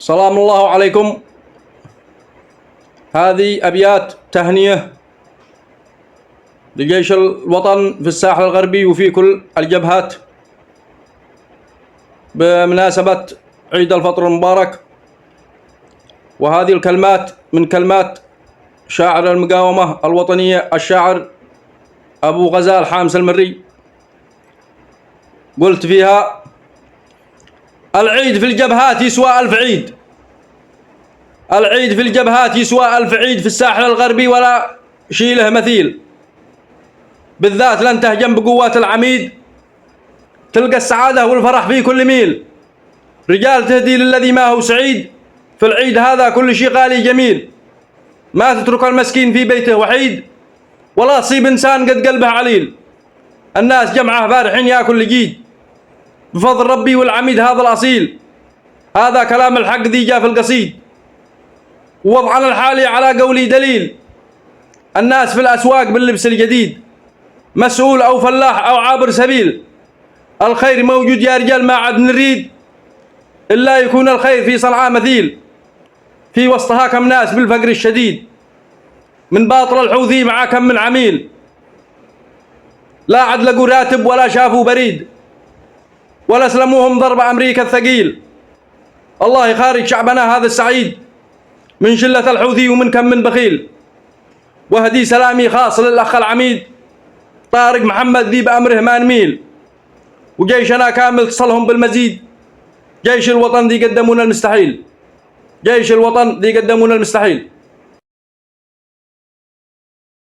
سلام الله عليكم. هذه أبيات تهنئة لجيش الوطن في الساحل الغربي وفي كل الجبهات بمناسبة عيد الفطر المبارك. وهذه الكلمات من كلمات شاعر المقاومة الوطنية الشاعر أبو غزال حامس المري. قلت فيها: العيد في الجبهات يسوى ألف عيد، العيد في الجبهات يسوى ألف عيد، في الساحل الغربي ولا شي له مثيل، بالذات لن تهجم بقوات العميد، تلقى السعادة والفرح في كل ميل، رجال تهدي للذي ما هو سعيد، في العيد هذا كل شي غالي جميل، ما تترك المسكين في بيته وحيد، ولا تصيب إنسان قد قلبه عليل، الناس جمعه بارحين ياكل لجيد، بفضل ربي والعميد هذا الأصيل، هذا كلام الحق ذي جاء في القصيد، ووضعنا الحالي على قولي دليل، الناس في الأسواق باللبس الجديد، مسؤول أو فلاح أو عابر سبيل، الخير موجود يا رجال ما عاد نريد إلا يكون الخير في صنعاء مثيل، في وسطها كم ناس بالفقر الشديد، من باطل الحوثي مع كم من عميل، لا عاد لقوا راتب ولا شافوا بريد، ولا اسلموهم ضرب أمريكا الثقيل، الله يخارج شعبنا هذا السعيد من شلة الحوثي ومن كم من بخيل. وهدي سلامي خاص للأخ العميد طارق محمد ذي بأمره ما نميل، وجيشنا كامل اتصلهم بالمزيد، جيش الوطن ذي قدمون المستحيل، جيش الوطن ذي قدمون المستحيل.